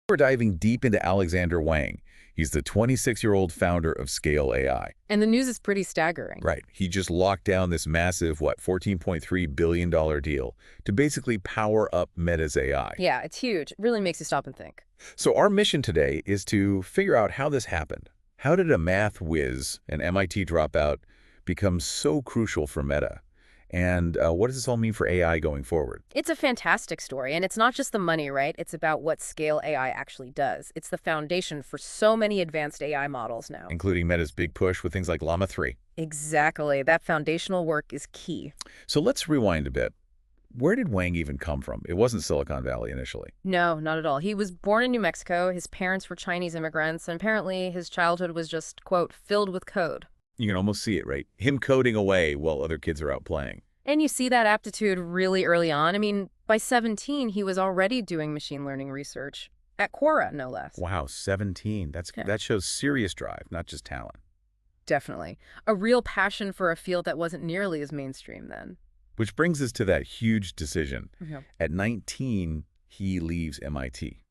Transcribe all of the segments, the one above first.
We're diving deep into Alexandr Wang. He's the 26-year-old founder of Scale AI. And the news is pretty staggering. Right. He just locked down this massive, $14.3 billion deal to basically power up Meta's AI. Yeah, it's huge. It really makes you stop and think. So our mission today is to figure out how this happened. How did a math whiz, an MIT dropout, become so crucial for Meta? And what does this all mean for AI going forward? It's a fantastic story, and it's not just the money, right? It's about what Scale AI actually does. It's the foundation for so many advanced AI models now. Including Meta's big push with things like Llama 3. Exactly. That foundational work is key. So let's rewind a bit. Where did Wang even come from? It wasn't Silicon Valley initially. No, not at all. He was born in New Mexico. His parents were Chinese immigrants, and apparently his childhood was just, quote, filled with code. You can almost see it, right? Him coding away while other kids are out playing. And you see that aptitude really early on. I mean, by 17, he was already doing machine learning research at Quora, no less. Wow, 17. That shows serious drive, not just talent. Definitely. A real passion for a field that wasn't nearly as mainstream then. Which brings us to that huge decision. Yeah. At 19, he leaves MIT.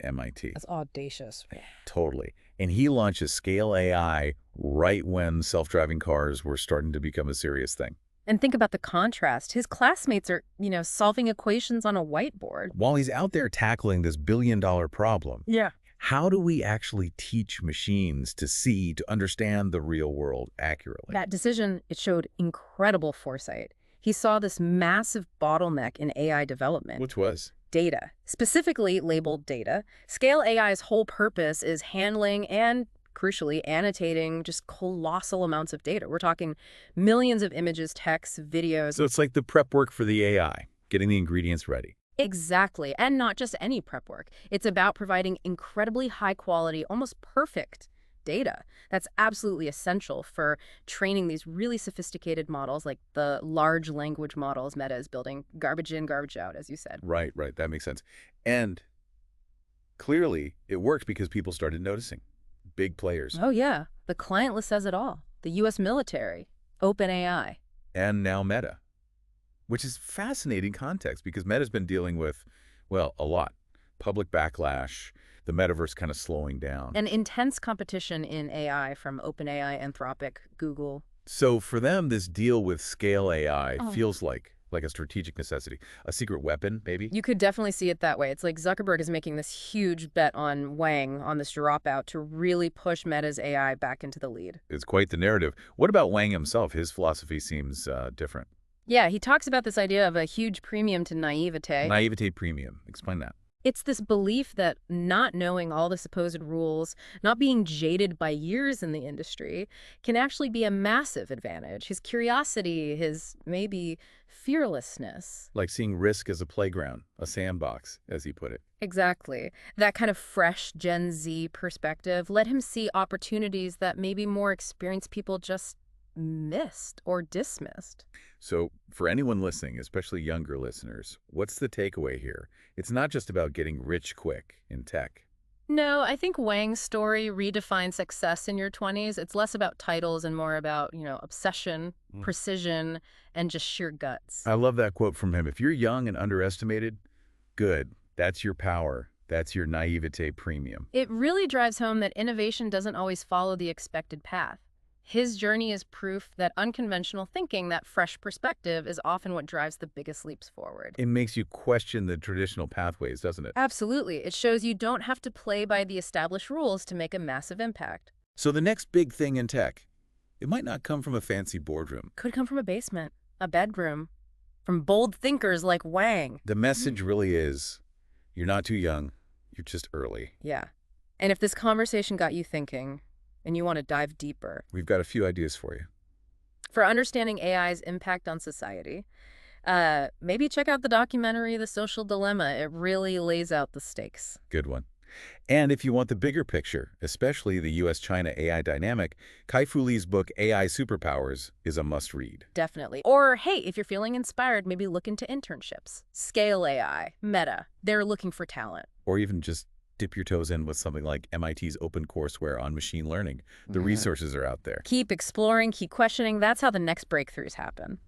MIT. That's audacious. Totally. And he launches Scale AI right when self-driving cars were starting to become a serious thing. And think about the contrast. His classmates are, solving equations on a whiteboard. While he's out there tackling this billion-dollar problem, Yeah. how do we actually teach machines to see, to understand the real world accurately? That decision, it showed incredible foresight. He saw this massive bottleneck in AI development. Which was? Data, specifically labeled data. Scale AI's whole purpose is handling and, crucially, annotating just colossal amounts of data. We're talking millions of images, texts, videos. So it's like the prep work for the AI, getting the ingredients ready. Exactly, and not just any prep work. It's about providing incredibly high quality, almost perfect data. That's absolutely essential for training these really sophisticated models like the large language models Meta is building, garbage in, garbage out, as you said. Right. That makes sense. And clearly it worked because people started noticing. Big players. Oh, yeah. The client list says it all. The U.S. military, OpenAI. And now Meta, which is fascinating context because Meta's been dealing with, well, a lot. Public backlash, the metaverse kind of slowing down. And intense competition in AI from OpenAI, Anthropic, Google. So for them, this deal with Scale AI feels like a strategic necessity, a secret weapon, maybe? You could definitely see it that way. It's like Zuckerberg is making this huge bet on Wang, on this dropout, to really push Meta's AI back into the lead. It's quite the narrative. What about Wang himself? His philosophy seems different. Yeah, he talks about this idea of a huge premium to naivete. Naivete premium. Explain that. It's this belief that not knowing all the supposed rules, not being jaded by years in the industry, can actually be a massive advantage. His curiosity, his maybe fearlessness. Like seeing risk as a playground, a sandbox, as he put it. Exactly. That kind of fresh Gen Z perspective let him see opportunities that maybe more experienced people just missed or dismissed. So for anyone listening, especially younger listeners, what's the takeaway here? It's not just about getting rich quick in tech. No, I think Wang's story redefines success in your 20s. It's less about titles and more about, obsession, precision, and just sheer guts. I love that quote from him. If you're young and underestimated, good. That's your power. That's your naivete premium. It really drives home that innovation doesn't always follow the expected path. His journey is proof that unconventional thinking, that fresh perspective, is often what drives the biggest leaps forward. It makes you question the traditional pathways, doesn't it? Absolutely. It shows you don't have to play by the established rules to make a massive impact. So the next big thing in tech, it might not come from a fancy boardroom. Could come from a basement, a bedroom, from bold thinkers like Wang. The message really is, you're not too young, you're just early. Yeah. And if this conversation got you thinking, and you want to dive deeper, we've got a few ideas for you. For understanding AI's impact on society, maybe check out the documentary The Social Dilemma. It really lays out the stakes. Good one. And if you want the bigger picture, especially the US-China AI dynamic, Kai-Fu Lee's book AI Superpowers is a must-read. Definitely. Or, hey, if you're feeling inspired, maybe look into internships. Scale AI, Meta, they're looking for talent. Or even just dip your toes in with something like MIT's open courseware on machine learning. The resources are out there. Keep exploring, keep questioning. That's how the next breakthroughs happen.